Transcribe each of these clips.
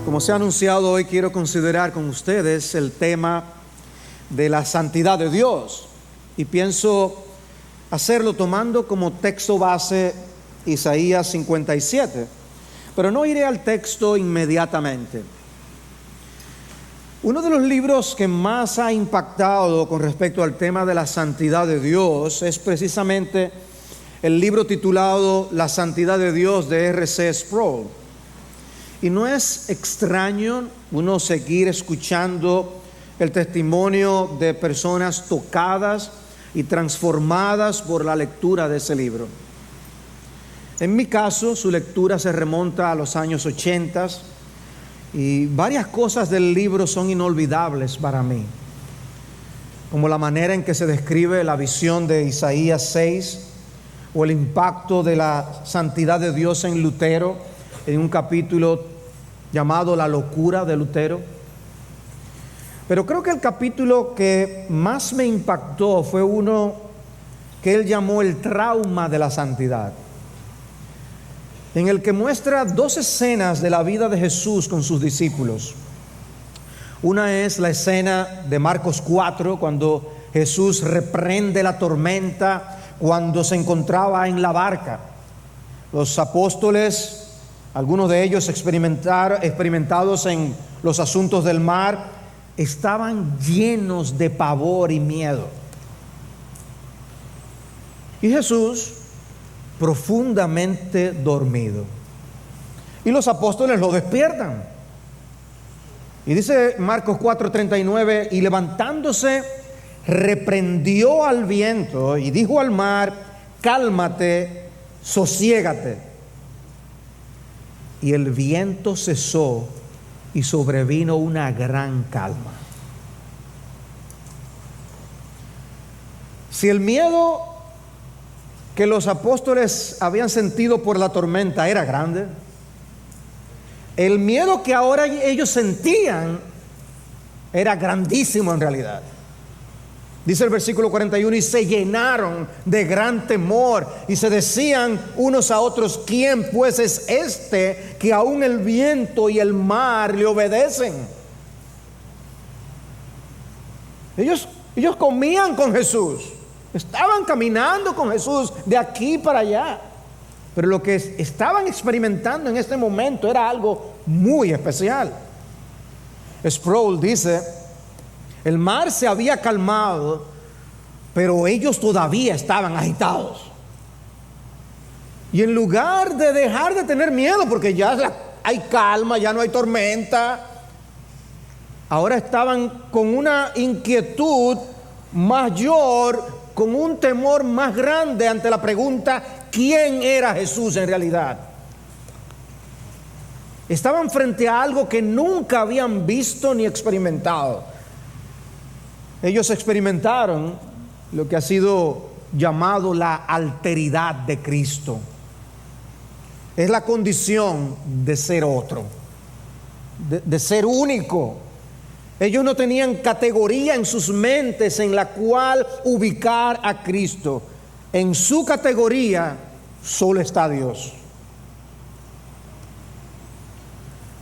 Como se ha anunciado, hoy quiero considerar con ustedes el tema de la santidad de Dios. Y pienso hacerlo tomando como texto base Isaías 57. Pero no iré al texto inmediatamente. Uno de los libros que más ha impactado con respecto al tema de la santidad de Dios es precisamente el libro titulado La Santidad de Dios de R.C. Sproul. Y no es extraño uno seguir escuchando el testimonio de personas tocadas y transformadas por la lectura de ese libro. En mi caso, su lectura se remonta a los años 80 y varias cosas del libro son inolvidables para mí, como la manera en que se describe la visión de Isaías 6 o el impacto de la santidad de Dios en Lutero, en un capítulo llamado La locura de Lutero. Pero creo que el capítulo que más me impactó fue uno que él llamó el trauma de la santidad, en el que muestra dos escenas de la vida de Jesús con sus discípulos. Una es la escena de Marcos 4, cuando Jesús reprende la tormenta cuando se encontraba en la barca. Los apóstoles, algunos de ellos experimentados en los asuntos del mar, estaban llenos de pavor y miedo. Y Jesús, profundamente dormido. Y los apóstoles lo despiertan. Y dice Marcos 4:39, y levantándose, reprendió al viento y dijo al mar: cálmate, sosiégate. Y el viento cesó y sobrevino una gran calma. Si el miedo que los apóstoles habían sentido por la tormenta era grande, el miedo que ahora ellos sentían era grandísimo en realidad. Dice el versículo 41, y se llenaron de gran temor y se decían unos a otros: ¿quién pues es este que aún el viento y el mar le obedecen? Ellos comían con Jesús, estaban caminando con Jesús de aquí para allá, pero lo que estaban experimentando en este momento era algo muy especial. Sproul dice: el mar se había calmado, pero ellos todavía estaban agitados. Y en lugar de dejar de tener miedo, porque ya hay calma, ya no hay tormenta, ahora estaban con una inquietud mayor, con un temor más grande ante la pregunta: ¿quién era Jesús en realidad? Estaban frente a algo que nunca habían visto ni experimentado. Ellos experimentaron lo que ha sido llamado la alteridad de Cristo. Es la condición de ser otro, de ser único. Ellos no tenían categoría en sus mentes en la cual ubicar a Cristo. En su categoría solo está Dios.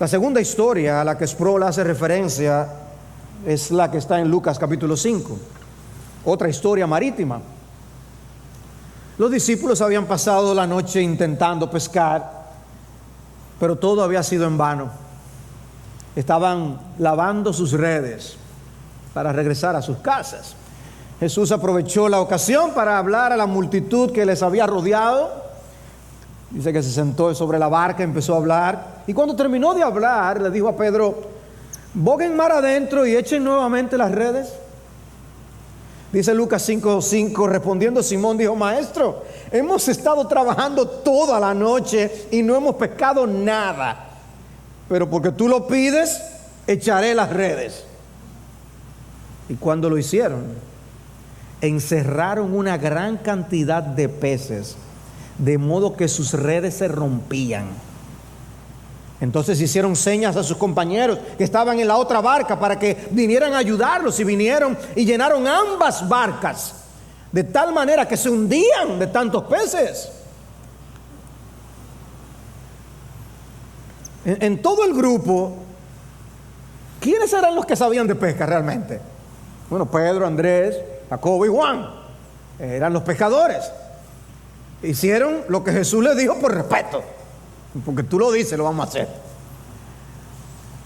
La segunda historia a la que Sproul hace referencia es la que está en Lucas capítulo 5, otra historia marítima. Los discípulos habían pasado la noche intentando pescar, pero todo había sido en vano. Estaban lavando sus redes para regresar a sus casas. Jesús aprovechó la ocasión para hablar a la multitud que les había rodeado. Dice que se sentó sobre la barca, empezó a hablar, y cuando terminó de hablar, le dijo a Pedro: boguen mar adentro y echen nuevamente las redes. Dice Lucas 5:5, respondiendo Simón dijo: maestro, hemos estado trabajando toda la noche y no hemos pescado nada, pero porque tú lo pides, echaré las redes. Y cuando lo hicieron, encerraron una gran cantidad de peces, de modo que sus redes se rompían. Entonces hicieron señas a sus compañeros que estaban en la otra barca para que vinieran a ayudarlos, y vinieron y llenaron ambas barcas de tal manera que se hundían de tantos peces. En todo el grupo ¿quiénes eran los que sabían de pesca realmente? Bueno, Pedro, Andrés, Jacobo y Juan eran los pescadores. Hicieron lo que Jesús les dijo por respeto, porque tú lo dices, lo vamos a hacer.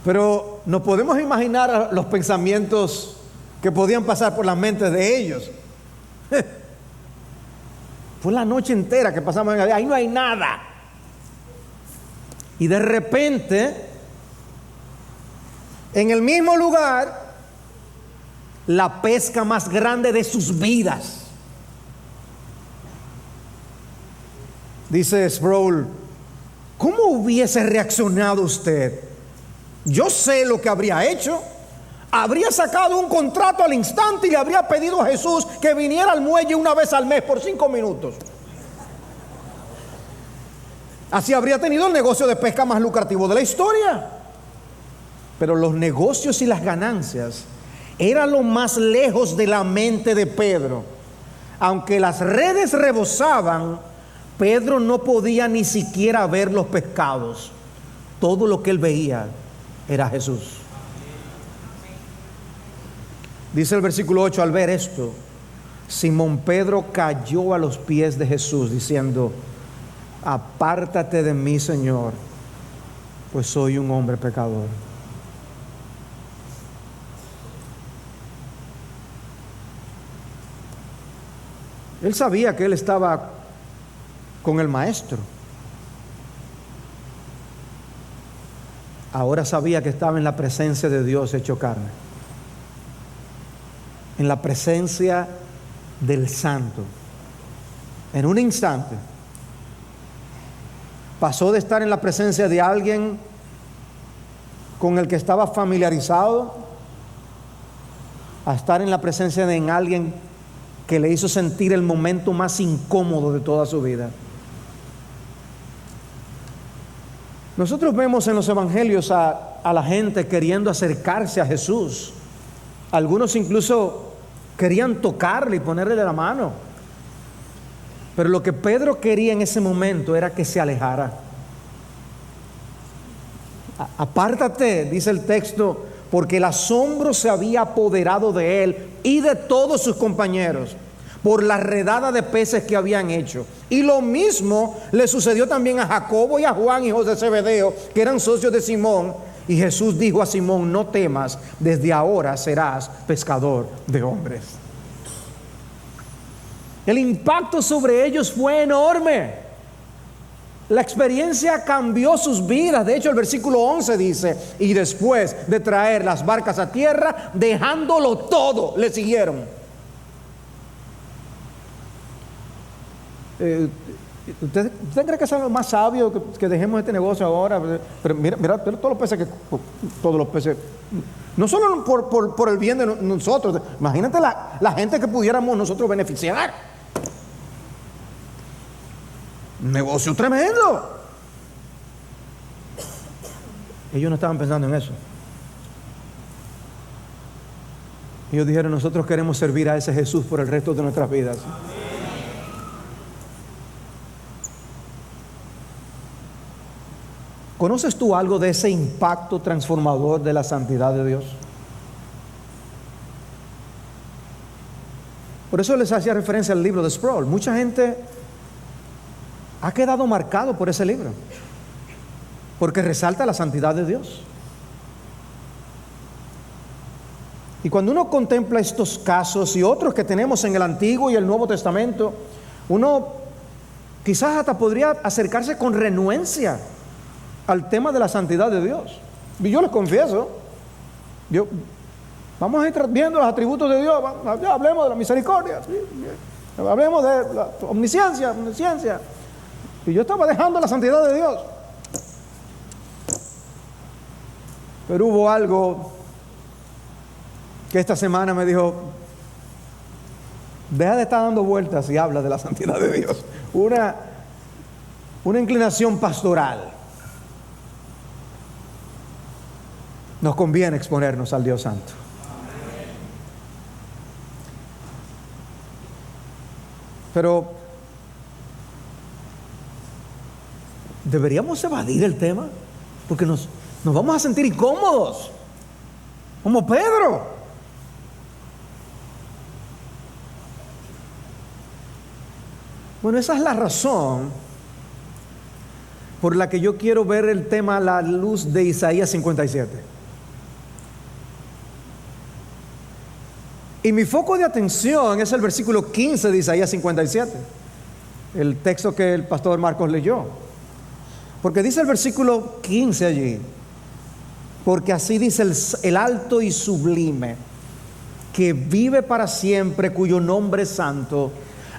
Pero no podemos imaginar los pensamientos que podían pasar por las mentes de ellos. Fue la noche entera que pasamos en ahí no hay nada. Y de repente, en el mismo lugar, la pesca más grande de sus vidas. Dice Sproul, ¿cómo hubiese reaccionado usted? Yo sé lo que habría hecho. Habría sacado un contrato al instante y le habría pedido a Jesús que viniera al muelle una vez al mes por 5 minutos. Así habría tenido el negocio de pesca más lucrativo de la historia. Pero los negocios y las ganancias eran lo más lejos de la mente de Pedro. Aunque las redes rebosaban, Pedro no podía ni siquiera ver los pescados. Todo lo que él veía era Jesús. Dice el versículo 8, al ver esto, Simón Pedro cayó a los pies de Jesús diciendo, apártate de mí, Señor, pues soy un hombre pecador. Él sabía que él estaba con el Maestro. Ahora sabía que estaba en la presencia de Dios hecho carne, en la presencia del Santo. En un instante pasó de estar en la presencia de alguien con el que estaba familiarizado a estar en la presencia de alguien que le hizo sentir el momento más incómodo de toda su vida. Nosotros vemos en los evangelios a la gente queriendo acercarse a Jesús. Algunos incluso querían tocarle y ponerle la mano. Pero lo que Pedro quería en ese momento era que se alejara. Apártate, dice el texto, porque el asombro se había apoderado de él y de todos sus compañeros por la redada de peces que habían hecho. Y lo mismo le sucedió también a Jacobo y a Juan, hijos de Zebedeo, que eran socios de Simón. Y Jesús dijo a Simón, no temas, desde ahora serás pescador de hombres. El impacto sobre ellos fue enorme. La experiencia cambió sus vidas. De hecho, el versículo 11 dice, y después de traer las barcas a tierra, dejándolo todo, le siguieron. ¿Usted cree que es algo más sabio que dejemos este negocio ahora? Pero mira todos los peces, no solo por el bien de nosotros. Imagínate la gente que pudiéramos nosotros beneficiar. Un negocio tremendo. Ellos no estaban pensando en eso. Ellos dijeron, nosotros queremos servir a ese Jesús por el resto de nuestras vidas. ¿Conoces tú algo de ese impacto transformador de la santidad de Dios? Por eso les hacía referencia al libro de Sproul. Mucha gente ha quedado marcado por ese libro, porque resalta la santidad de Dios. Y cuando uno contempla estos casos y otros que tenemos en el Antiguo y el Nuevo Testamento, uno quizás hasta podría acercarse con renuencia al tema de la santidad de Dios. Y yo les confieso, vamos a ir viendo los atributos de Dios. Ya hablemos de la misericordia, ¿sí? Hablemos de la omnisciencia. Y yo estaba dejando la santidad de Dios. Pero hubo algo que esta semana me dijo, deja de estar dando vueltas y habla de la santidad de Dios. Una inclinación pastoral. Nos conviene exponernos al Dios Santo. Pero deberíamos evadir el tema, porque nos vamos a sentir incómodos. como Pedro. Bueno, esa es la razón por la que yo quiero ver el tema a la luz de Isaías 57. Y mi foco de atención es el versículo 15 de Isaías 57, el texto que el pastor Marcos leyó. Porque dice el versículo 15 allí: porque así dice el alto y sublime, que vive para siempre, cuyo nombre es santo.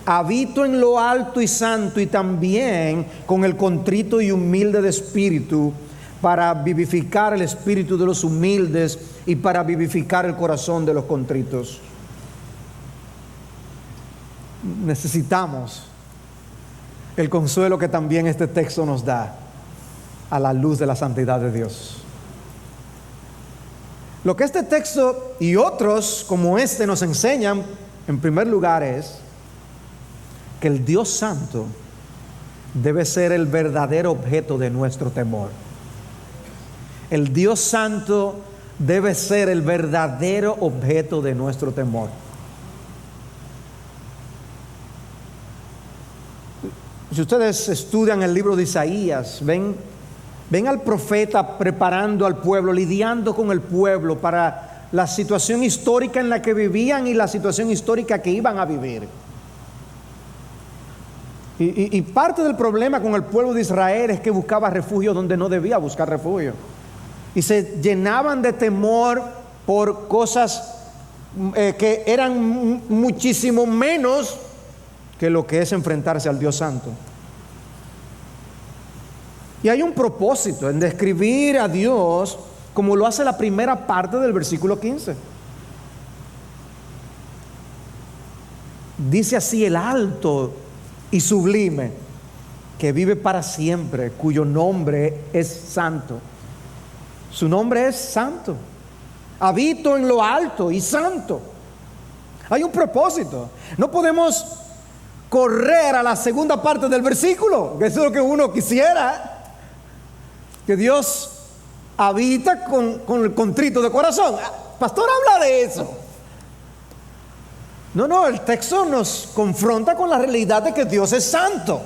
Habito en lo alto y santo, y también con el contrito y humilde de espíritu, para vivificar el espíritu de los humildes y para vivificar el corazón de los contritos. Necesitamos el consuelo que también este texto nos da a la luz de la santidad de Dios. Lo que este texto y otros como este nos enseñan, en primer lugar, es que el Dios Santo debe ser el verdadero objeto de nuestro temor. El Dios Santo debe ser el verdadero objeto de nuestro temor. Si ustedes estudian el libro de Isaías, ven al profeta preparando al pueblo, lidiando con el pueblo para la situación histórica en la que vivían y la situación histórica que iban a vivir. Y parte del problema con el pueblo de Israel es que buscaba refugio donde no debía buscar refugio. Y se llenaban de temor por cosas que eran muchísimo menos que lo que es enfrentarse al Dios Santo. Y hay un propósito en describir a Dios como lo hace la primera parte del versículo 15. Dice así: el alto y sublime, que vive para siempre, cuyo nombre es santo. Su nombre es santo. Habito en lo alto y santo. Hay un propósito. No podemos correr a la segunda parte del versículo, que eso es lo que uno quisiera, que Dios habita con el contrito de corazón. Pastor, habla de eso. No, el texto nos confronta con la realidad de que Dios es santo,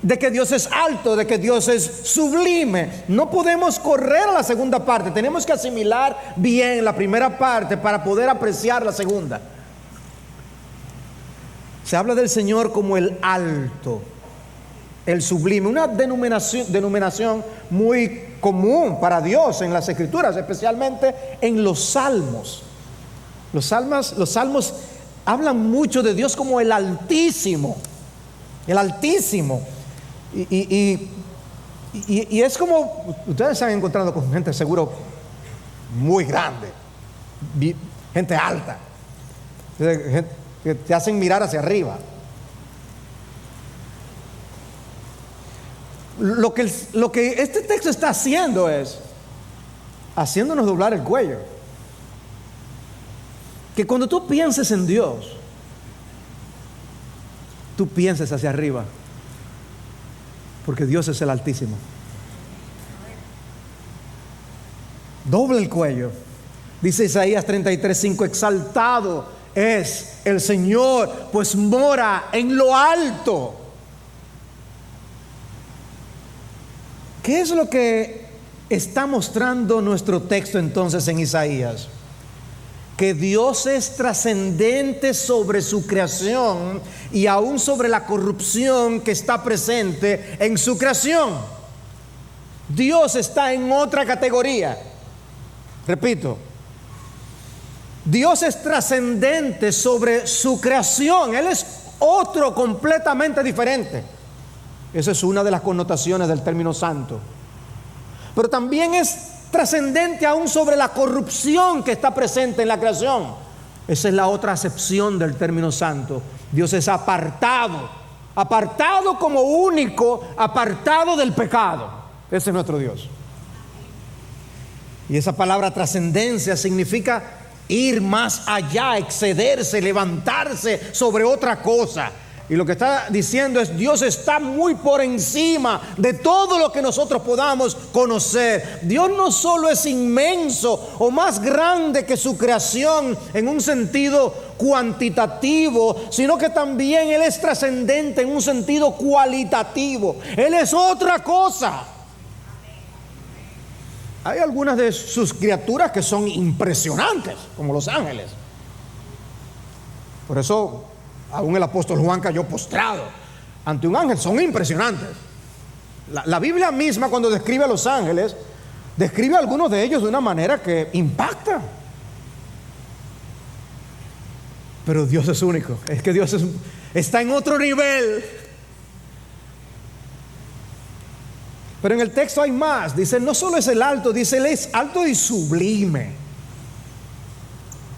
de que Dios es alto, de que Dios es sublime. No podemos correr a la segunda parte, tenemos que asimilar bien la primera parte para poder apreciar la segunda. Se habla del Señor como el alto, el sublime, una denominación muy común para Dios en las Escrituras, especialmente en los Salmos. Los salmos hablan mucho de Dios como el Altísimo. El Altísimo. Y es como, ustedes se han encontrado con gente seguro muy grande, gente alta, gente que te hacen mirar hacia arriba. Lo que este texto está haciendo es haciéndonos doblar el cuello. Que cuando tú pienses en Dios, tú pienses hacia arriba, porque Dios es el Altísimo. Doble el cuello. Dice Isaías 33:5: exaltado es el Señor, pues mora en lo alto. ¿Qué es lo que está mostrando nuestro texto entonces en Isaías? Que Dios es trascendente sobre su creación y aún sobre la corrupción que está presente en su creación. Dios está en otra categoría. Repito, Dios es trascendente sobre su creación. Él es otro completamente diferente. Esa es una de las connotaciones del término santo. Pero también es trascendente aún sobre la corrupción que está presente en la creación. Esa es la otra acepción del término santo. Dios es apartado como único, apartado del pecado. Ese es nuestro Dios. Y esa palabra trascendencia significa ir más allá, excederse, levantarse sobre otra cosa. Y lo que está diciendo es: Dios está muy por encima de todo lo que nosotros podamos conocer. Dios no solo es inmenso o más grande que su creación en un sentido cuantitativo, sino que también Él es trascendente en un sentido cualitativo. Él es otra cosa. Hay algunas de sus criaturas que son impresionantes, como los ángeles. Por eso aún el apóstol Juan cayó postrado ante un ángel. Son impresionantes. La Biblia misma, cuando describe a los ángeles, describe a algunos de ellos de una manera que impacta. Pero Dios es único. Es que Dios está en otro nivel. Pero en el texto hay más. Dice, no solo es el alto, dice, Él es alto y sublime.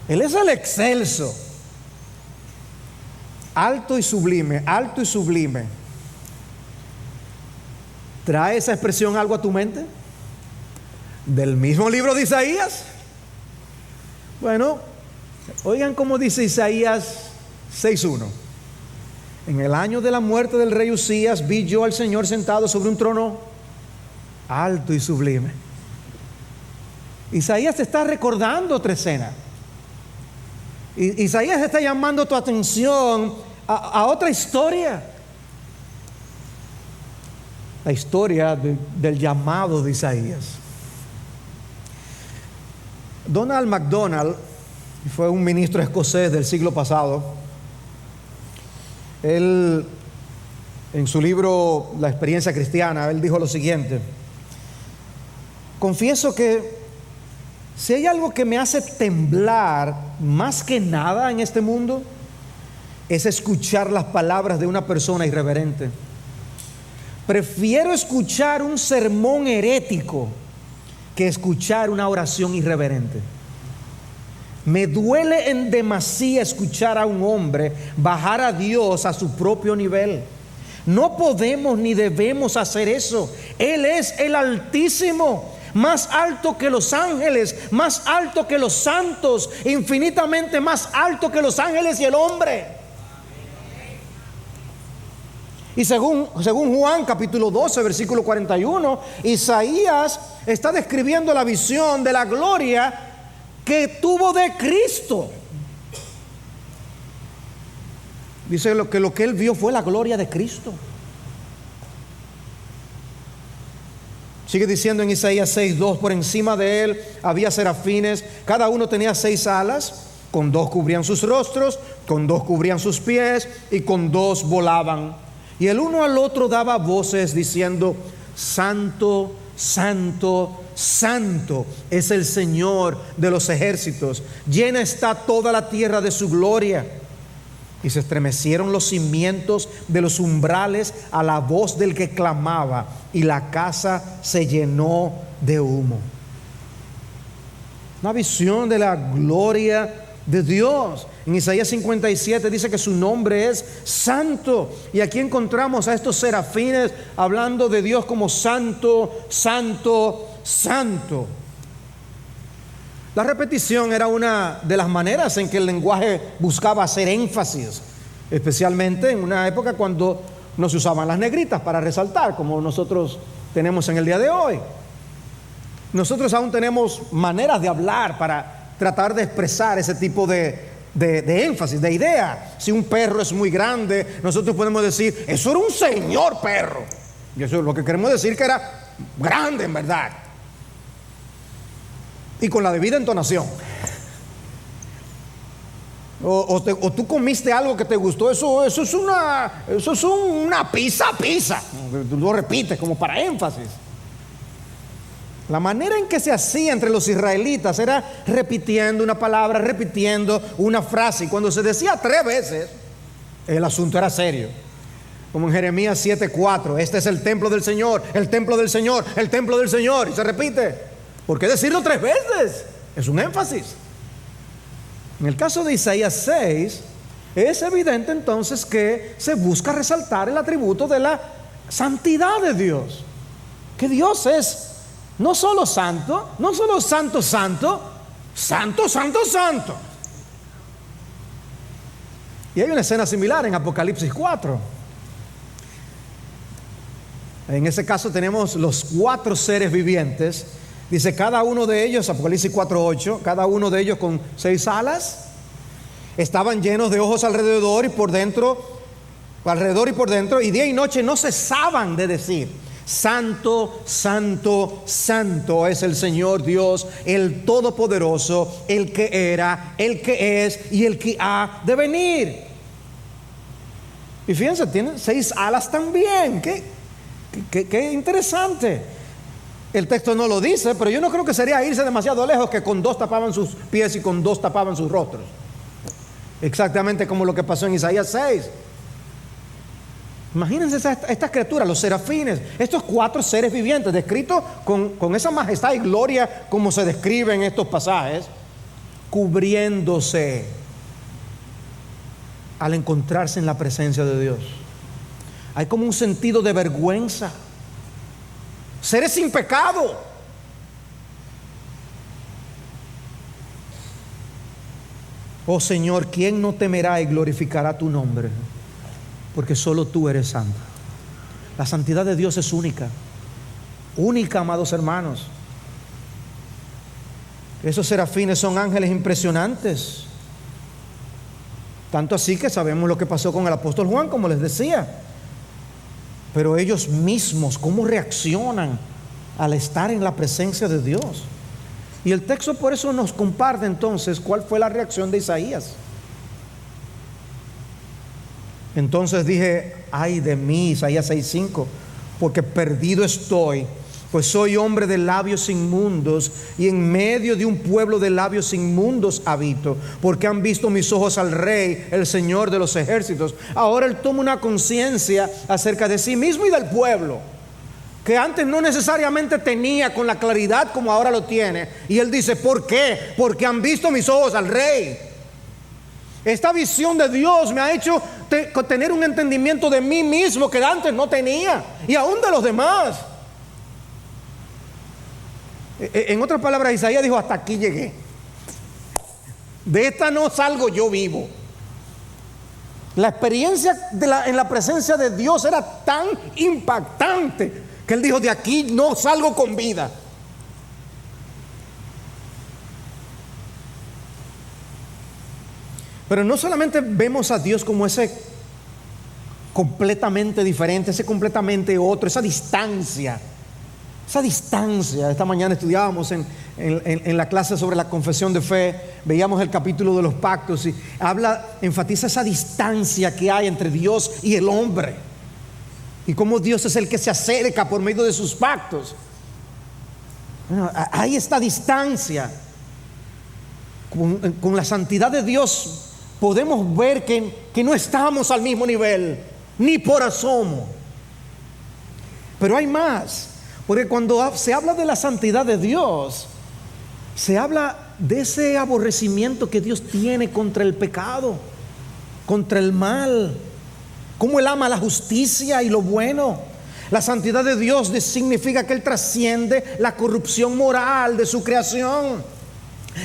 Él es el excelso. Alto y sublime, alto y sublime. ¿Trae esa expresión algo a tu mente? Del mismo libro de Isaías. Bueno, oigan cómo dice Isaías 6:1. En el año de la muerte del rey Usías, vi yo al Señor sentado sobre un trono alto y sublime. Isaías te está recordando otra escena. Isaías está llamando tu atención a otra historia. La historia del llamado de Isaías. Donald MacDonald fue un ministro escocés del siglo pasado. Él, en su libro La experiencia cristiana, él dijo lo siguiente: confieso que si hay algo que me hace temblar más que nada en este mundo, es escuchar las palabras de una persona irreverente. Prefiero escuchar un sermón herético que escuchar una oración irreverente. Me duele en demasía escuchar a un hombre bajar a Dios a su propio nivel. No podemos ni debemos hacer eso. Él es el Altísimo, más alto que los ángeles, más alto que los santos, infinitamente más alto que los ángeles y el hombre. Y según Juan capítulo 12 versículo 41, Isaías está describiendo la visión de la gloria que tuvo de Cristo. Dice que lo que él vio fue la gloria de Cristo. Sigue diciendo en Isaías 6:2, por encima de él había serafines, cada uno tenía 6 alas, con 2 cubrían sus rostros, con 2 cubrían sus pies y con 2 volaban. Y el uno al otro daba voces diciendo: Santo, Santo, Santo es el Señor de los ejércitos, llena está toda la tierra de su gloria. Y se estremecieron los cimientos de los umbrales a la voz del que clamaba, y la casa se llenó de humo. Una visión de la gloria de Dios. En Isaías 57 dice que su nombre es santo, y aquí encontramos a estos serafines hablando de Dios como santo, santo, santo. La repetición era una de las maneras en que el lenguaje buscaba hacer énfasis, especialmente en una época cuando no se usaban las negritas para resaltar, como nosotros tenemos en el día de hoy. Nosotros aún tenemos maneras de hablar para tratar de expresar ese tipo de énfasis, de idea. Si un perro es muy grande, nosotros podemos decir: eso era un señor perro. Y eso es lo que queremos decir, que era grande en verdad, y con la debida entonación. O tú comiste algo que te gustó, eso es una pizza. Tú lo repites como para énfasis. La manera en que se hacía entre los israelitas era repitiendo una palabra, repitiendo una frase. Y cuando se decía 3 veces, el asunto era serio. Como en Jeremías 7:4, este es el templo del Señor, el templo del Señor, el templo del Señor. Y se repite. ¿Por qué decirlo 3 veces? Es un énfasis. En el caso de Isaías 6, es evidente entonces que se busca resaltar el atributo de la santidad de Dios. Que Dios es no solo santo, no solo santo, santo, santo, santo, santo. Y hay una escena similar en Apocalipsis 4. En ese caso tenemos los 4 seres vivientes. Dice cada uno de ellos, Apocalipsis 4:8, cada uno de ellos con 6 alas. Estaban llenos de ojos alrededor y por dentro, y día y noche no cesaban de decir: Santo, santo, santo es el Señor Dios, el Todopoderoso, el que era, el que es y el que ha de venir. Y fíjense, tienen 6 alas también. Qué interesante. El texto no lo dice, pero yo no creo que sería irse demasiado lejos que con 2 tapaban sus pies y con 2 tapaban sus rostros. Exactamente como lo que pasó en Isaías 6. Imagínense estas criaturas, los serafines, estos 4 seres vivientes, descritos con esa majestad y gloria como se describe en estos pasajes, cubriéndose al encontrarse en la presencia de Dios. Hay como un sentido de vergüenza. Seres sin pecado. Oh Señor, ¿quién no temerá y glorificará tu nombre? Porque solo tú eres santo. La santidad de Dios es única. Única, amados hermanos. Esos serafines son ángeles impresionantes. Tanto así que sabemos lo que pasó con el apóstol Juan, como les decía. Pero ellos mismos, ¿cómo reaccionan al estar en la presencia de Dios? Y el texto por eso nos comparte entonces cuál fue la reacción de Isaías. Entonces dije: ay de mí, Isaías 6:5, porque perdido estoy, pues soy hombre de labios inmundos, y en medio de un pueblo de labios inmundos habito, porque han visto mis ojos al Rey, el Señor de los ejércitos. Ahora él toma una conciencia acerca de sí mismo y del pueblo, que antes no necesariamente tenía con la claridad como ahora lo tiene. Y él dice: ¿por qué? Porque han visto mis ojos al Rey. Esta visión de Dios me ha hecho tener un entendimiento de mí mismo que antes no tenía, y aún de los demás. En otras palabras, Isaías dijo: hasta aquí llegué. De esta no salgo yo vivo. La experiencia en la presencia de Dios era tan impactante que él dijo: de aquí no salgo con vida. Pero no solamente vemos a Dios como ese completamente diferente, ese completamente otro, esa distancia. Esta mañana estudiábamos en la clase sobre la confesión de fe, veíamos el capítulo de los pactos y enfatiza esa distancia que hay entre Dios y el hombre, y cómo Dios es el que se acerca por medio de sus pactos. Bueno, hay esta distancia. Con la santidad de Dios podemos ver que no estamos al mismo nivel, ni por asomo. Pero hay más. Porque cuando se habla de la santidad de Dios, se habla de ese aborrecimiento que Dios tiene contra el pecado, contra el mal, cómo Él ama la justicia y lo bueno. La santidad de Dios significa que Él trasciende la corrupción moral de su creación,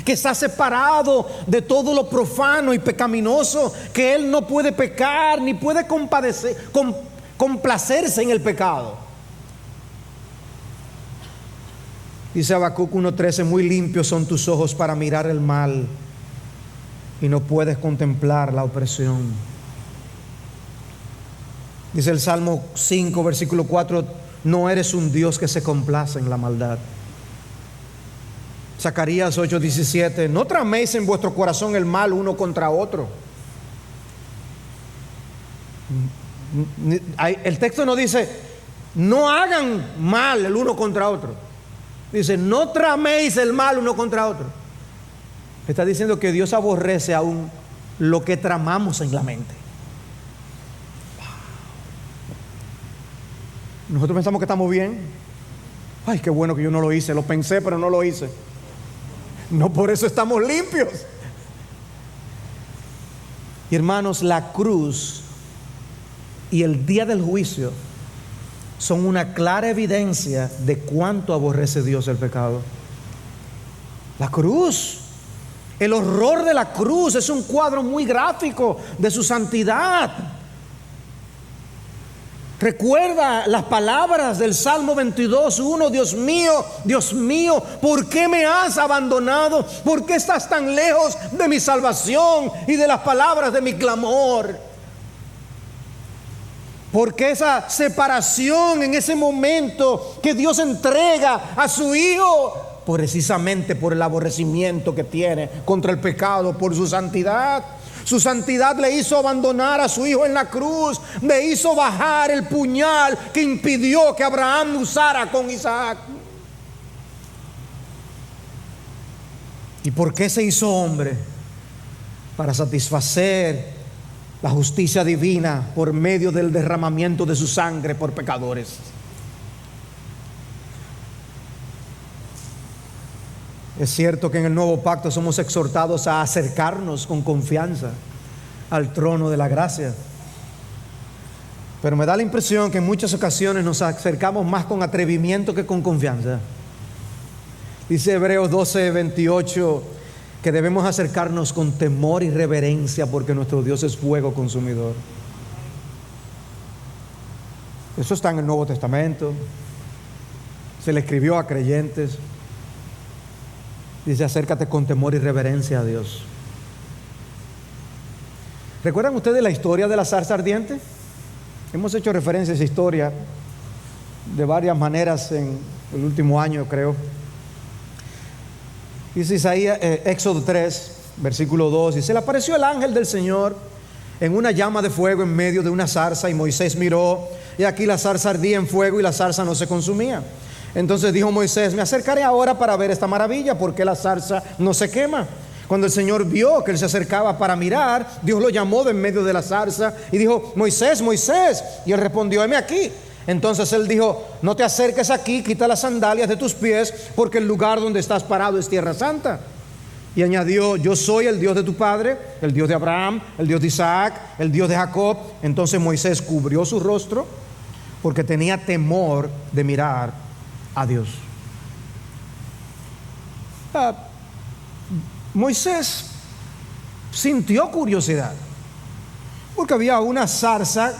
que está separado de todo lo profano y pecaminoso, que Él no puede pecar ni puede complacerse en el pecado. Dice Habacuc 1:13: muy limpios son tus ojos para mirar el mal, y no puedes contemplar la opresión. Dice el Salmo 5, versículo 4: no eres un Dios que se complace en la maldad. Zacarías 8:17: no traméis en vuestro corazón el mal uno contra otro. El texto no dice: no hagan mal el uno contra otro. Dice: no traméis el mal uno contra otro. Está diciendo que Dios aborrece aún lo que tramamos en la mente. Nosotros pensamos que estamos bien. Ay, qué bueno que yo no lo hice. Lo pensé, pero no lo hice. No por eso estamos limpios. Y hermanos, la cruz y el día del juicio son una clara evidencia de cuánto aborrece Dios el pecado. La cruz El horror de la cruz es un cuadro muy gráfico de su santidad. Recuerda las palabras del Salmo 22:1: Dios mío, ¿por qué me has abandonado? ¿Por qué estás tan lejos de mi salvación y de las palabras de mi clamor? Porque esa separación en ese momento que Dios entrega a su Hijo, precisamente por el aborrecimiento que tiene contra el pecado, por su santidad. Su santidad le hizo abandonar a su Hijo en la cruz, le hizo bajar el puñal que impidió que Abraham usara con Isaac. ¿Y por qué se hizo hombre? Para satisfacer la justicia divina por medio del derramamiento de su sangre por pecadores. Es cierto que en el nuevo pacto somos exhortados a acercarnos con confianza al trono de la gracia, pero me da la impresión que en muchas ocasiones nos acercamos más con atrevimiento que con confianza. Dice Hebreos 12:28 que debemos acercarnos con temor y reverencia, porque nuestro Dios es fuego consumidor. Eso está en el Nuevo Testamento, se le escribió a creyentes. Dice: acércate con temor y reverencia a Dios. ¿Recuerdan ustedes la historia de la zarza ardiente? Hemos hecho referencia a esa historia de varias maneras en el último año, creo. Dice Isaías, Éxodo 3, versículo 2: y se le apareció el ángel del Señor en una llama de fuego en medio de una zarza, y Moisés miró, y aquí la zarza ardía en fuego y la zarza no se consumía. Entonces dijo Moisés: me acercaré ahora para ver esta maravilla, porque la zarza no se quema. Cuando el Señor vio que él se acercaba para mirar, Dios lo llamó de en medio de la zarza y dijo: Moisés, Moisés. Y él respondió: heme aquí. Entonces él dijo: no te acerques aquí, quita las sandalias de tus pies, porque el lugar donde estás parado es tierra santa. Y añadió: yo soy el Dios de tu padre, el Dios de Abraham, el Dios de Isaac, el Dios de Jacob. Entonces Moisés cubrió su rostro porque tenía temor de mirar a Dios. Moisés sintió curiosidad porque había una zarza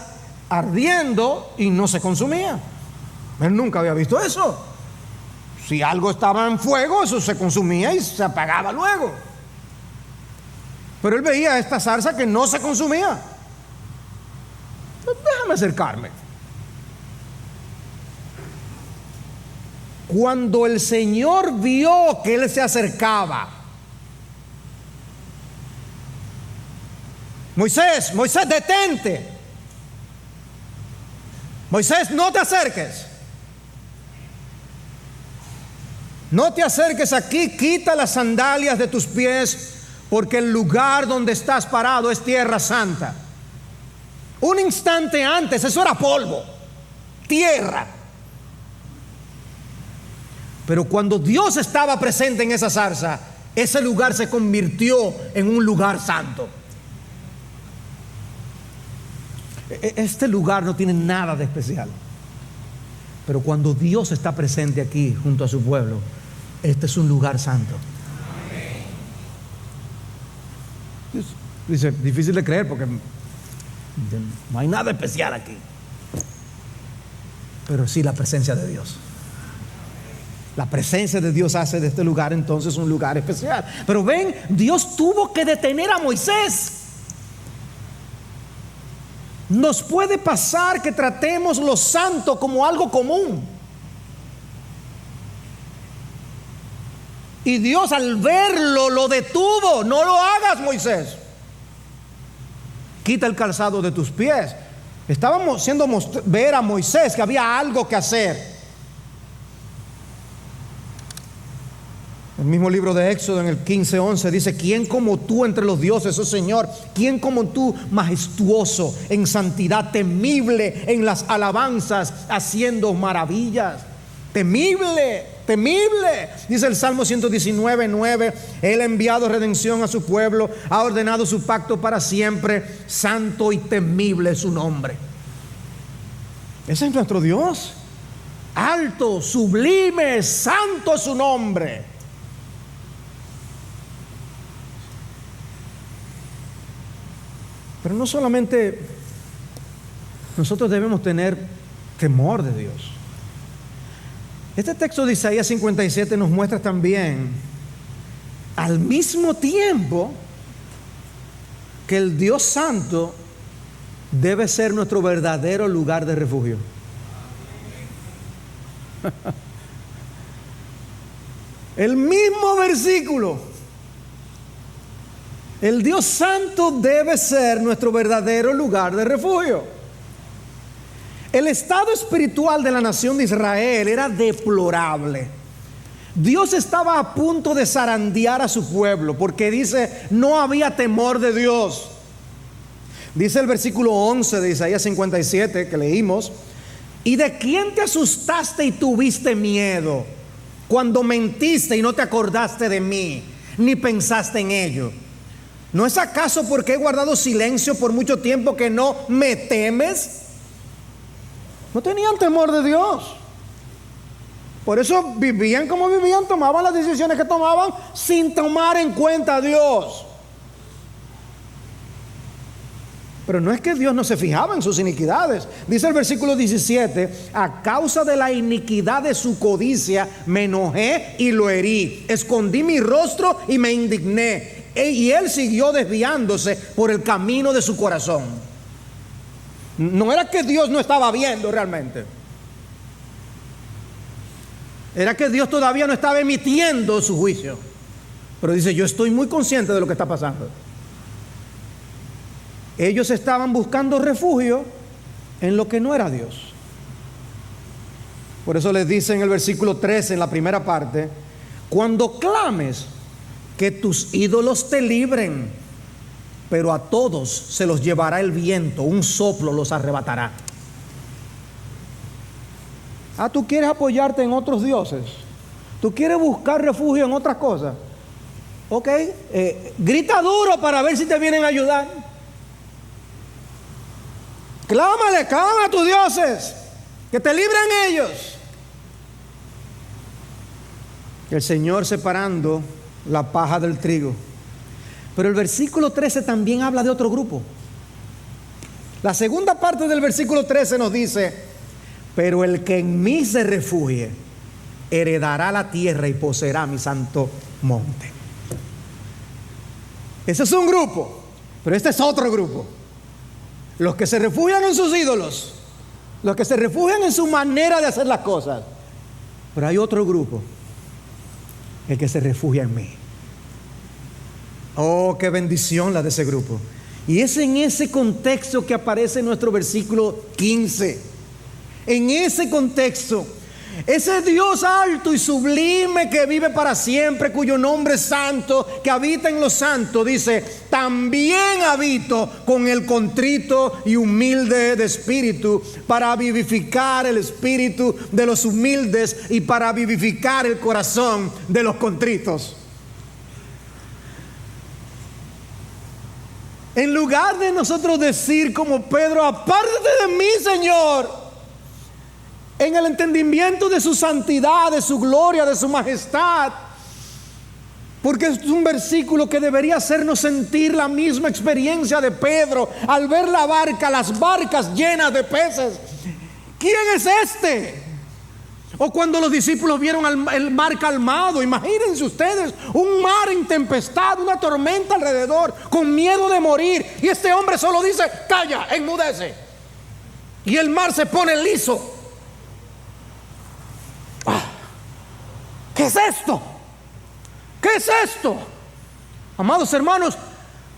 ardiendo y no se consumía. Él nunca había visto eso. Si algo estaba en fuego, eso se consumía y se apagaba luego. Pero él veía esta zarza que no se consumía. Déjame acercarme. Cuando el Señor vio que él se acercaba: Moisés, Moisés, detente. Moisés, no te acerques. No te acerques aquí, quita las sandalias de tus pies, porque el lugar donde estás parado es tierra santa. Un instante antes eso era polvo, tierra. Pero cuando Dios estaba presente en esa zarza, ese lugar se convirtió en un lugar santo. Este lugar no tiene nada de especial, pero cuando Dios está presente aquí junto a su pueblo, este es un lugar santo. Dice, difícil de creer porque no hay nada especial aquí, pero sí la presencia de Dios. La presencia de Dios hace de este lugar entonces un lugar especial. Pero ven, Dios tuvo que detener a Moisés. Nos puede pasar que tratemos lo santo como algo común, y Dios al verlo lo detuvo. No lo hagas, Moisés. Quita el calzado de tus pies. Estábamos haciendo ver a Moisés que había algo que hacer. El mismo libro de Éxodo en el 15:11 dice: ¿quién como tú entre los dioses, oh Señor? ¿Quién como tú, majestuoso en santidad, temible en las alabanzas, haciendo maravillas? Temible, temible. Dice el Salmo 119:9: Él ha enviado redención a su pueblo, ha ordenado su pacto para siempre, santo y temible es su nombre. Ese es nuestro Dios. Alto, sublime, santo es su nombre. Pero no solamente nosotros debemos tener temor de Dios. Este texto de Isaías 57 nos muestra también, al mismo tiempo, que el Dios Santo debe ser nuestro verdadero lugar de refugio. El mismo versículo. El Dios Santo debe ser nuestro verdadero lugar de refugio. El estado espiritual de la nación de Israel era deplorable. Dios estaba a punto de zarandear a su pueblo, porque dice, no había temor de Dios. Dice el versículo 11 de Isaías 57 que leímos: ¿y de quién te asustaste y tuviste miedo cuando mentiste y no te acordaste de mí, ni pensaste en ello? ¿No es acaso porque he guardado silencio por mucho tiempo que no me temes? No tenían temor de Dios. Por eso vivían como vivían, tomaban las decisiones que tomaban sin tomar en cuenta a Dios. Pero no es que Dios no se fijaba en sus iniquidades. Dice el versículo 17: a causa de la iniquidad de su codicia me enojé y lo herí, escondí mi rostro y me indigné, y él siguió desviándose por el camino de su corazón. No era que Dios no estaba viendo realmente, era que Dios todavía no estaba emitiendo su juicio. Pero dice, yo estoy muy consciente de lo que está pasando. Ellos estaban buscando refugio en lo que no era Dios. Por eso les dice en el versículo 13, en la primera parte: cuando clames, que tus ídolos te libren, pero a todos se los llevará el viento, un soplo los arrebatará. ¿Tú quieres apoyarte en otros dioses? ¿Tú quieres buscar refugio en otras cosas? Ok, grita duro para ver si te vienen a ayudar. Clámale, clama a tus dioses, que te libren ellos. El Señor separando la paja del trigo. Pero el versículo 13 también habla de otro grupo. La segunda parte del versículo 13 nos dice: pero el que en mí se refugie heredará la tierra y poseerá mi santo monte. Ese es un grupo, pero este es otro grupo. Los que se refugian en sus ídolos, los que se refugian en su manera de hacer las cosas. Pero hay otro grupo, el que se refugia en mí. Oh, qué bendición la de ese grupo. Y es en ese contexto que aparece en nuestro versículo 15. En ese contexto, ese Dios alto y sublime que vive para siempre, cuyo nombre es santo, que habita en los santos, dice: también habito con el contrito y humilde de espíritu, para vivificar el espíritu de los humildes y para vivificar el corazón de los contritos. En lugar de nosotros decir como Pedro: apártate de mí, Señor, en el entendimiento de su santidad, de su gloria, de su majestad, porque es un versículo que debería hacernos sentir la misma experiencia de Pedro al ver la barca, las barcas llenas de peces. ¿Quién es este? O cuando los discípulos vieron el mar calmado, imagínense ustedes, un mar en tempestad, una tormenta alrededor, con miedo de morir, y este hombre solo dice: calla, enmudece, y el mar se pone liso. ¿Qué es esto? ¿Qué es esto? Amados hermanos,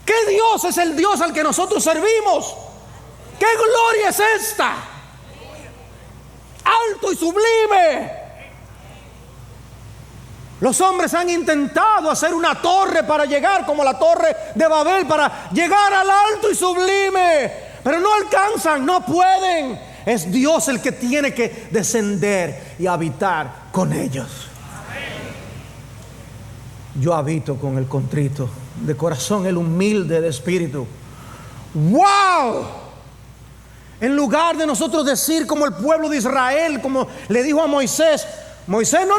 ¿qué Dios es el Dios al que nosotros servimos? ¿Qué gloria es esta? Alto y sublime. Los hombres han intentado hacer una torre para llegar, como la torre de Babel, para llegar al alto y sublime, pero no alcanzan, no pueden. Es Dios el que tiene que descender y habitar con ellos. Yo habito con el contrito de corazón, el humilde de espíritu. ¡Wow! En lugar de nosotros decir como el pueblo de Israel, como le dijo a Moisés: Moisés, no,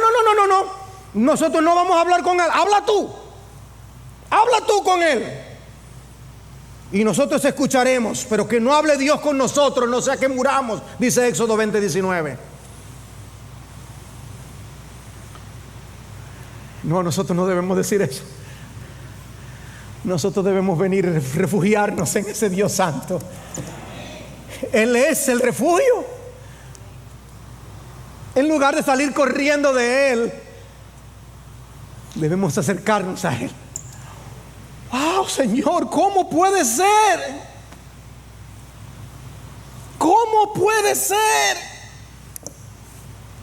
nosotros no vamos a hablar con él, habla tú con él. y nosotros escucharemos, pero que no hable Dios con nosotros, no sea que muramos, dice Éxodo 20:19. No, nosotros no debemos decir eso. Nosotros debemos venir y refugiarnos en ese Dios santo. Él es el refugio. En lugar de salir corriendo de Él, debemos acercarnos a Él. ¡Wow, Señor! ¿Cómo puede ser? ¿Cómo puede ser?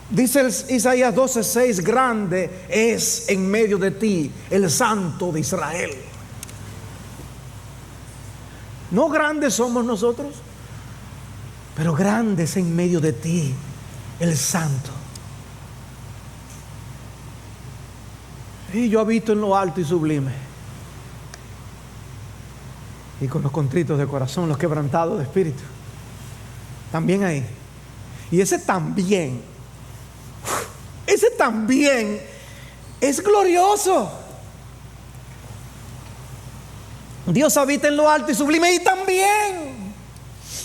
Dice Isaías 12:6, grande es en medio de ti el Santo de Israel. No grandes somos nosotros, pero grandes en medio de ti el Santo. Y yo habito en lo alto y sublime, y con los contritos de corazón, los quebrantados de espíritu. También ahí. Y ese también es glorioso. Dios habita en lo alto y sublime, y también,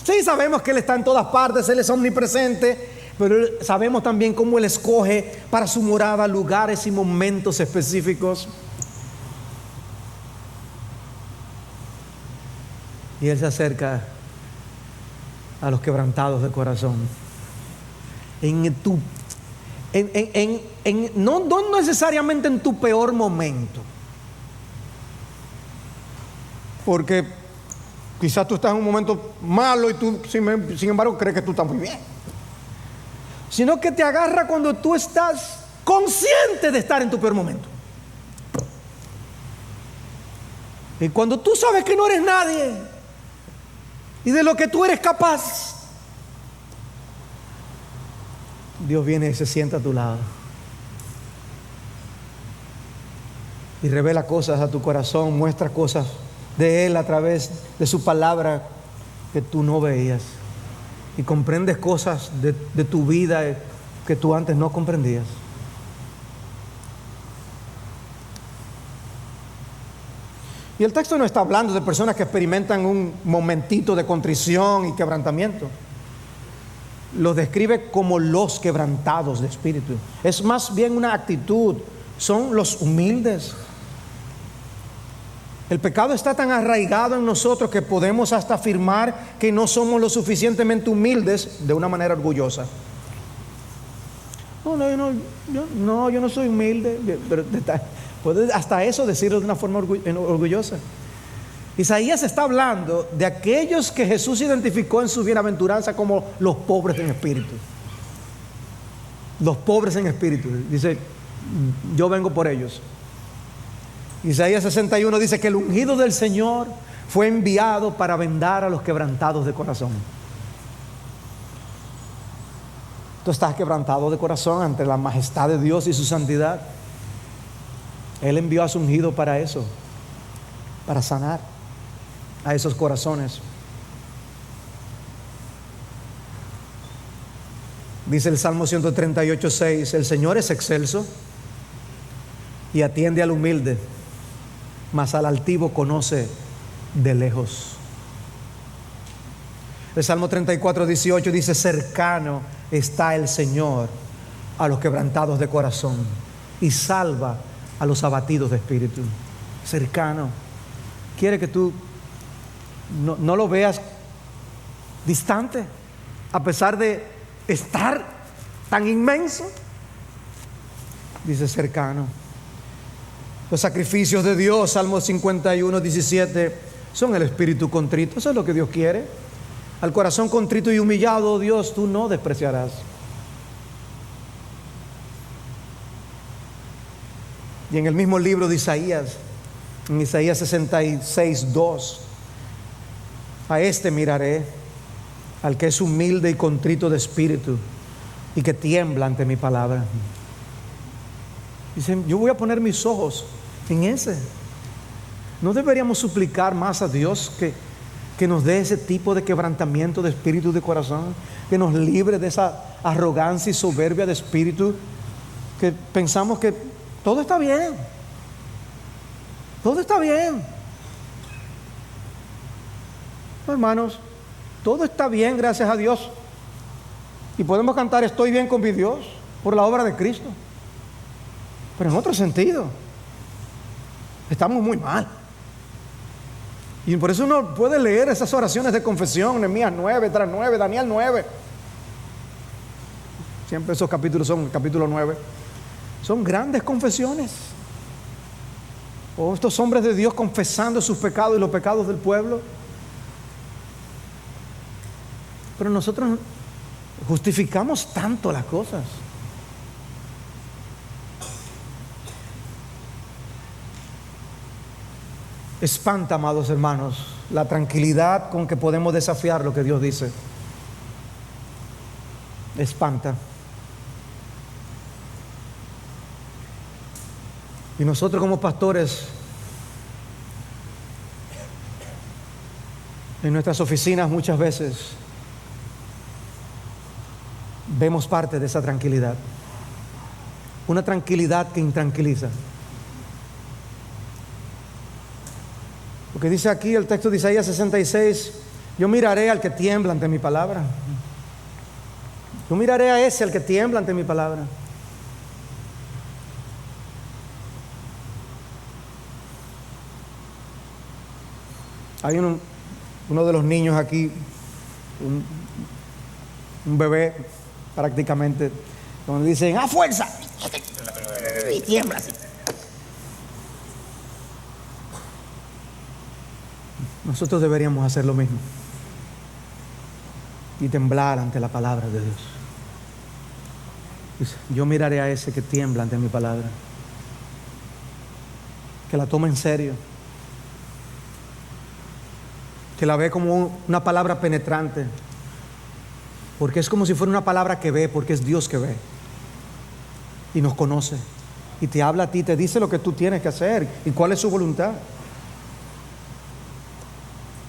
sí, sabemos que Él está en todas partes, Él es omnipresente, pero sabemos también cómo Él escoge para su morada lugares y momentos específicos. Y Él se acerca a los quebrantados de corazón. No necesariamente en tu peor momento, porque quizás tú estás en un momento malo y tú, sin embargo, crees que tú estás muy bien, sino que te agarra cuando tú estás consciente de estar en tu peor momento. Y cuando tú sabes que no eres nadie y de lo que tú eres capaz, Dios viene y se sienta a tu lado y revela cosas a tu corazón, muestra cosas de Él a través de su palabra que tú no veías, y comprendes cosas de tu vida que tú antes no comprendías. Y el texto no está hablando de personas que experimentan un momentito de contrición y quebrantamiento. Los describe como los quebrantados de espíritu. Es más bien una actitud. Son los humildes. El pecado está tan arraigado en nosotros que podemos hasta afirmar que no somos lo suficientemente humildes de una manera orgullosa. Yo no soy humilde, pero puedes hasta eso decirlo de una forma orgullosa. Isaías está hablando de aquellos que Jesús identificó en su bienaventuranza como los pobres en espíritu. Los pobres en espíritu. Dice, yo vengo por ellos. Isaías 61 dice que el ungido del Señor fue enviado para vendar a los quebrantados de corazón. Tú estás quebrantado de corazón ante la majestad de Dios y su santidad. Él envió a su ungido para eso, para sanar a esos corazones. Dice el Salmo 138:6, el Señor es excelso y atiende al humilde, mas al altivo conoce de lejos. El Salmo 34:18 dice, cercano está el Señor a los quebrantados de corazón y salva a los abatidos de espíritu. Cercano. Quiere que tú no lo veas distante, a pesar de estar tan inmenso. Dice cercano. Los sacrificios de Dios, Salmo 51:17, son el espíritu contrito. Eso es lo que Dios quiere. Al corazón contrito y humillado, Dios, tú no despreciarás. Y en el mismo libro de Isaías, en Isaías 66:2, a este miraré, al que es humilde y contrito de espíritu y que tiembla ante mi palabra. Dicen, yo voy a poner mis ojos en ese. ¿No deberíamos suplicar más a Dios que nos dé ese tipo de quebrantamiento de espíritu y de corazón, que nos libre de esa arrogancia y soberbia de espíritu, que pensamos que todo está bien, todo está bien? Hermanos, todo está bien, gracias a Dios. Y podemos cantar estoy bien con mi Dios por la obra de Cristo. Pero en otro sentido, estamos muy mal. Y por eso uno puede leer esas oraciones de confesión, Nehemías 9, tras 9, Daniel 9. Siempre esos capítulos son el capítulo 9. Son grandes confesiones. O estos hombres de Dios confesando sus pecados y los pecados del pueblo. Pero nosotros justificamos tanto las cosas. Espanta, amados hermanos, la tranquilidad con que podemos desafiar lo que Dios dice. Espanta. Y nosotros como pastores, en nuestras oficinas muchas veces vemos parte de esa tranquilidad. Una tranquilidad que intranquiliza. Porque dice aquí el texto de Isaías 66, yo miraré al que tiembla ante mi palabra. Yo miraré a ese al que tiembla ante mi palabra. Hay uno de los niños aquí, un bebé prácticamente, donde dicen ¡a fuerza! Y tiembla así. Nosotros deberíamos hacer lo mismo y temblar ante la palabra de Dios. Dice, yo miraré a ese que tiembla ante mi palabra, que la toma en serio, que la ve como una palabra penetrante, porque es como si fuera una palabra que ve, porque es Dios que ve y nos conoce y te habla a ti, te dice lo que tú tienes que hacer y cuál es su voluntad.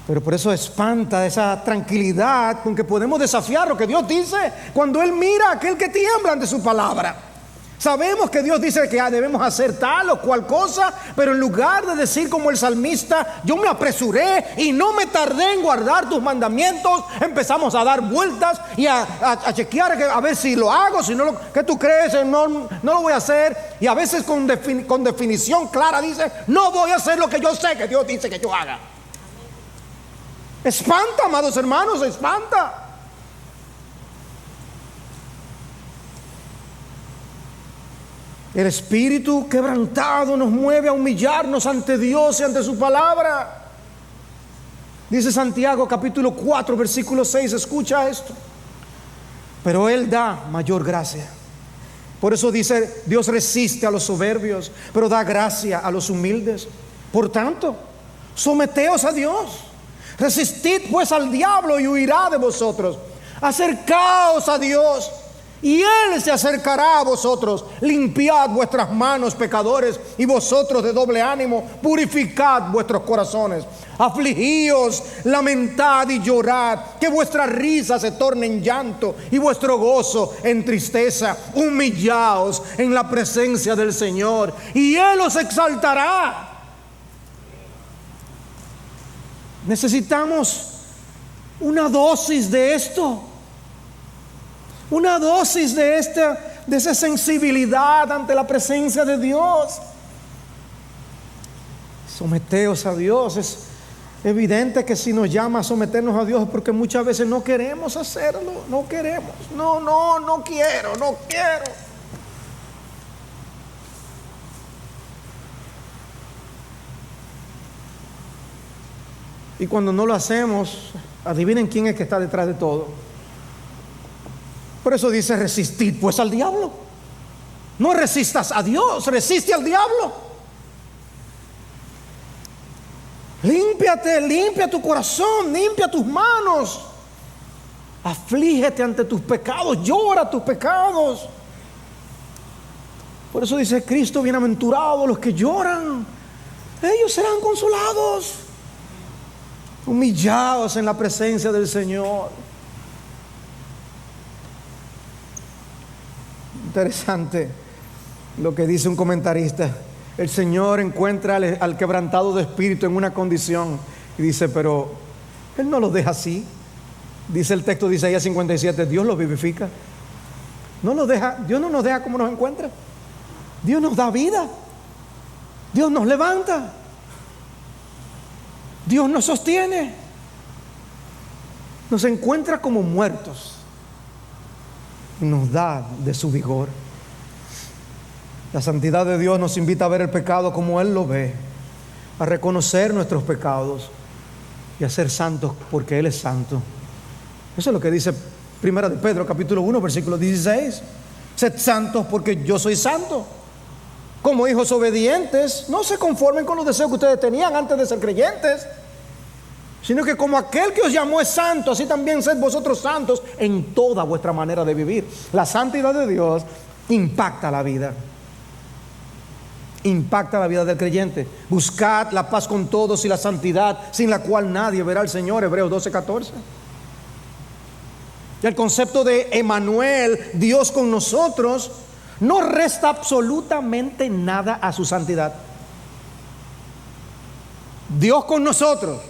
Pero por eso espanta esa tranquilidad con que podemos desafiar lo que Dios dice cuando Él mira a aquel que tiembla ante su palabra. Sabemos que Dios dice que debemos hacer tal o cual cosa, pero en lugar de decir como el salmista, yo me apresuré y no me tardé en guardar tus mandamientos, empezamos a dar vueltas y a chequear a ver si lo hago, si no ¿qué tú crees? No lo voy a hacer. Y a veces con definición clara dice, no voy a hacer lo que yo sé que Dios dice que yo haga. Espanta, amados hermanos, espanta. El espíritu quebrantado nos mueve a humillarnos ante Dios y ante su palabra. Dice Santiago capítulo 4 versículo 6, escucha esto. Pero Él da mayor gracia. Por eso dice, Dios resiste a los soberbios, pero da gracia a los humildes. Por tanto, someteos a Dios. Resistid pues al diablo y huirá de vosotros. Acercaos a Dios y Él se acercará a vosotros. Limpiad vuestras manos, pecadores, y vosotros de doble ánimo, purificad vuestros corazones. Afligíos, lamentad y llorad, que vuestra risa se torne en llanto y vuestro gozo en tristeza. Humillaos en la presencia del Señor y Él os exaltará. Necesitamos una dosis de esto, una dosis de esa sensibilidad ante la presencia de Dios. Someteos a Dios. Es evidente que si nos llama a someternos a Dios es porque muchas veces no queremos hacerlo, no queremos, no quiero. Y cuando no lo hacemos, adivinen quién es que está detrás de todo. Por eso dice resistid pues al diablo. No resistas a Dios, resiste al diablo. Límpiate, limpia tu corazón, limpia tus manos. Aflígete ante tus pecados, llora tus pecados. Por eso dice Cristo, bienaventurados los que lloran, ellos serán consolados. Humillaos en la presencia del Señor. Interesante lo que dice un comentarista. El Señor encuentra al quebrantado de espíritu en una condición y dice, pero Él no los deja así. Dice el texto de Isaías 57, Dios los vivifica. No los deja, Dios no nos deja como nos encuentra. Dios nos da vida. Dios nos levanta. Dios nos sostiene. Nos encuentra como muertos y nos da de su vigor. La santidad de Dios nos invita a ver el pecado como Él lo ve, a reconocer nuestros pecados y a ser santos porque Él es santo. Eso es lo que dice Primera de Pedro, capítulo 1, versículo 16. Sed santos porque yo soy santo. Como hijos obedientes, no se conformen con los deseos que ustedes tenían antes de ser creyentes, sino que como aquel que os llamó es santo, así también sed vosotros santos en toda vuestra manera de vivir. La santidad de Dios impacta la vida. Impacta la vida del creyente. Buscad la paz con todos y la santidad, sin la cual nadie verá al Señor. Hebreos 12:14. Y el concepto de Emmanuel, Dios con nosotros, no resta absolutamente nada a su santidad. Dios con nosotros.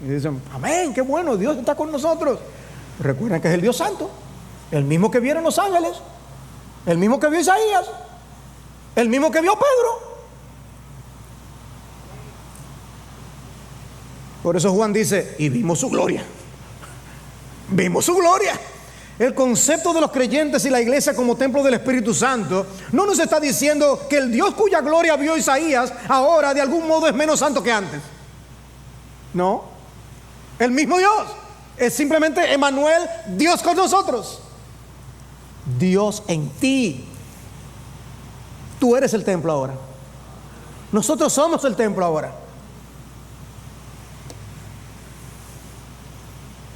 Y dicen, amén, qué bueno, Dios está con nosotros. Recuerden que es el Dios santo, el mismo que vieron los ángeles, el mismo que vio Isaías, el mismo que vio Pedro. Por eso Juan dice, y vimos su gloria. Vimos su gloria. El concepto de los creyentes y la iglesia como templo del Espíritu Santo no nos está diciendo que el Dios cuya gloria vio Isaías ahora de algún modo es menos santo que antes. No, el mismo Dios. Es simplemente Emmanuel, Dios con nosotros. Dios en ti. Tú eres el templo ahora. Nosotros somos el templo ahora.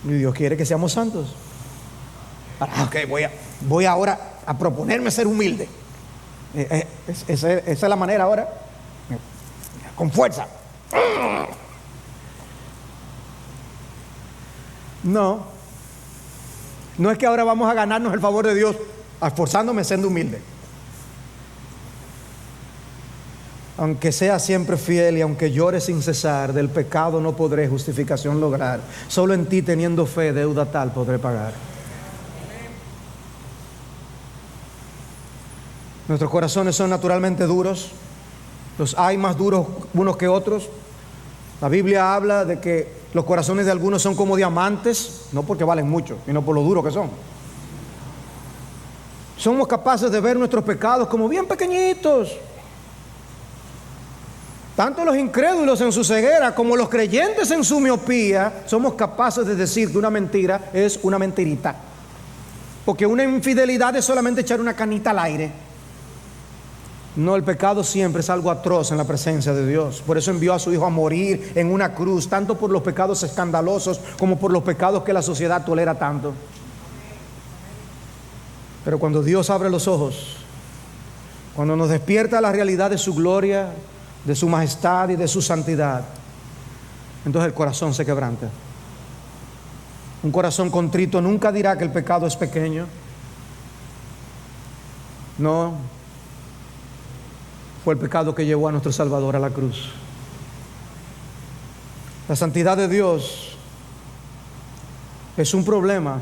Y Dios quiere que seamos santos. Ok, voy ahora a proponerme ser humilde. Esa es la manera ahora. Con fuerza. No es que ahora vamos a ganarnos el favor de Dios esforzándome siendo humilde. Aunque sea siempre fiel y aunque llore sin cesar, del pecado no podré justificación lograr. Solo en ti teniendo fe, deuda tal podré pagar. Nuestros corazones son naturalmente duros. Los hay más duros unos que otros. La Biblia habla de que los corazones de algunos son como diamantes, no porque valen mucho, sino por lo duros que son. Somos capaces de ver nuestros pecados como bien pequeñitos. Tanto los incrédulos en su ceguera como los creyentes en su miopía somos capaces de decir que una mentira es una mentirita. Porque una infidelidad es solamente echar una canita al aire. No, el pecado siempre es algo atroz en la presencia de Dios. Por eso envió a su Hijo a morir en una cruz, tanto por los pecados escandalosos como por los pecados que la sociedad tolera tanto. Pero cuando Dios abre los ojos, cuando nos despierta la realidad de su gloria, de su majestad y de su santidad, entonces el corazón se quebranta. Un corazón contrito nunca dirá que el pecado es pequeño. No, fue el pecado que llevó a nuestro Salvador a la cruz. La santidad de Dios es un problema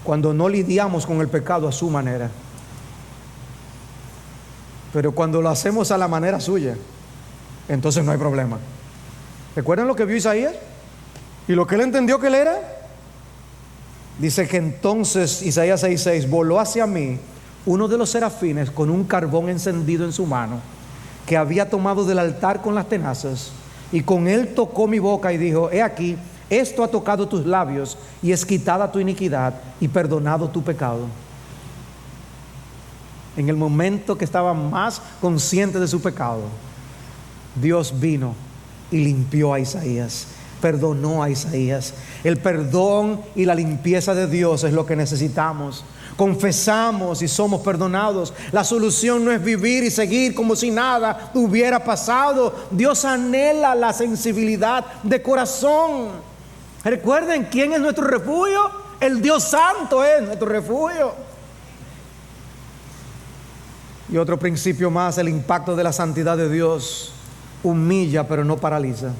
cuando no lidiamos con el pecado a su manera. Pero cuando lo hacemos a la manera suya, entonces no hay problema. ¿Recuerdan lo que vio Isaías? ¿Y lo que él entendió que él era? Dice que entonces Isaías 6:6 voló hacia mí uno de los serafines con un carbón encendido en su mano, que había tomado del altar con las tenazas, y con él tocó mi boca y dijo: he aquí, esto ha tocado tus labios, y es quitada tu iniquidad y perdonado tu pecado. En el momento que estaba más consciente de su pecado, Dios vino y limpió a Isaías, perdonó a Isaías. El perdón y la limpieza de Dios es lo que necesitamos. Confesamos y somos perdonados. La solución no es vivir y seguir como si nada hubiera pasado. Dios anhela la sensibilidad de corazón. Recuerden, ¿quién es nuestro refugio? El Dios Santo es nuestro refugio. Y otro principio más: el impacto de la santidad de Dios humilla pero no paraliza.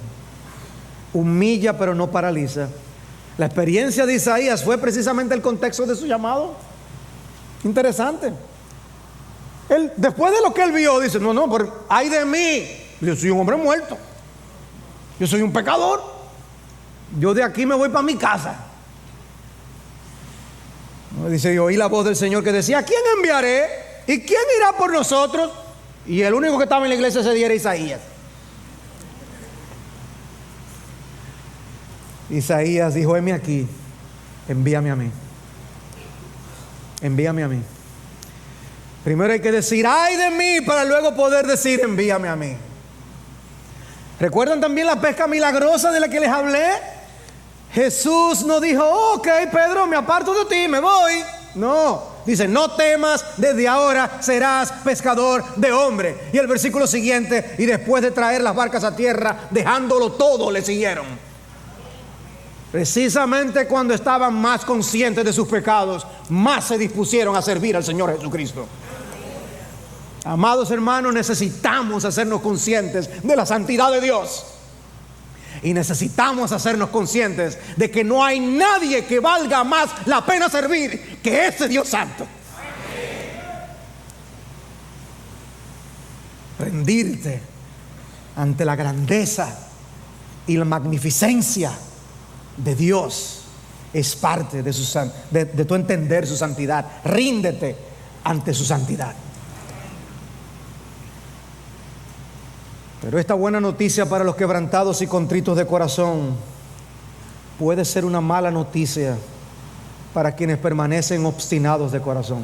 humilla pero no paraliza. La experiencia de Isaías fue precisamente el contexto de su llamado. Interesante. Él, después de lo que él vio, dice: no, pero ay de mí, yo soy un hombre muerto, yo soy un pecador, yo de aquí me voy para mi casa. Dice: yo oí la voz del Señor que decía: ¿a quién enviaré? ¿Y quién irá por nosotros? Y el único que estaba en la iglesia ese día era Isaías. Isaías dijo: heme aquí, envíame a mí. Envíame a mí. Primero hay que decir: ay de mí, para luego poder decir: envíame a mí. ¿Recuerdan también la pesca milagrosa de la que les hablé? Jesús no dijo: ok, Pedro, me aparto de ti, me voy. No, dice: no temas, desde ahora serás pescador de hombre. Y el versículo siguiente: y después de traer las barcas a tierra, dejándolo todo, le siguieron. Precisamente cuando estaban más conscientes de sus pecados, más se dispusieron a servir al Señor Jesucristo. Amados hermanos, necesitamos hacernos conscientes de la santidad de Dios. Y necesitamos hacernos conscientes de que no hay nadie que valga más la pena servir que ese Dios santo. Rendirte ante la grandeza y la magnificencia de Dios es parte de tu entender su santidad. Ríndete ante su santidad. Pero esta buena noticia para los quebrantados y contritos de corazón puede ser una mala noticia para quienes permanecen obstinados de corazón.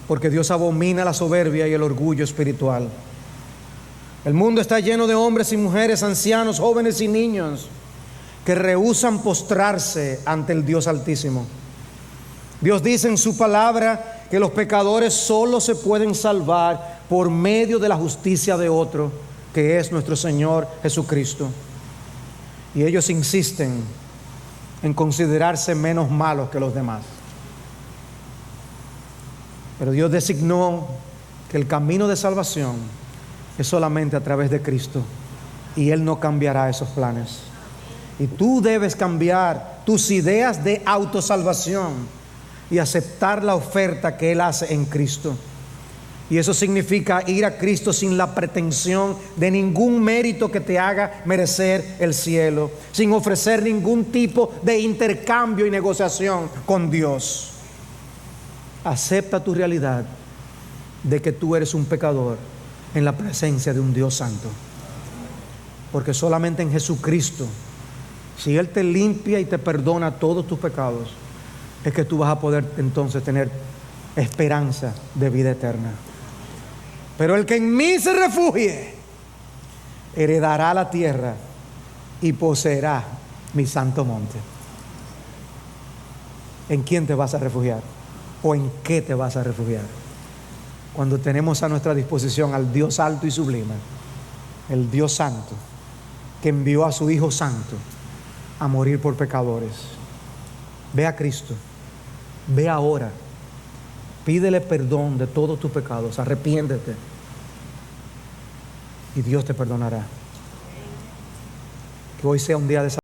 Porque Dios abomina la soberbia y el orgullo espiritual. El mundo está lleno de hombres y mujeres, ancianos, jóvenes y niños que rehúsan postrarse ante el Dios Altísimo. Dios dice en su palabra que los pecadores solo se pueden salvar por medio de la justicia de otro, que es nuestro Señor Jesucristo. Y ellos insisten en considerarse menos malos que los demás. Pero Dios designó que el camino de salvación es solamente a través de Cristo, y Él no cambiará esos planes. Y tú debes cambiar tus ideas de autosalvación y aceptar la oferta que Él hace en Cristo. Y eso significa ir a Cristo sin la pretensión de ningún mérito que te haga merecer el cielo, sin ofrecer ningún tipo de intercambio y negociación con Dios. Acepta tu realidad de que tú eres un pecador en la presencia de un Dios santo. Porque solamente en Jesucristo, si Él te limpia y te perdona todos tus pecados, es que tú vas a poder entonces tener esperanza de vida eterna. Pero el que en mí se refugie heredará la tierra y poseerá mi santo monte. ¿En quién te vas a refugiar? ¿O en qué te vas a refugiar? Cuando tenemos a nuestra disposición al Dios alto y sublime, el Dios santo, que envió a su Hijo santo a morir por pecadores. Ve a Cristo, ve ahora, pídele perdón de todos tus pecados, arrepiéntete y Dios te perdonará. Que hoy sea un día de salvación.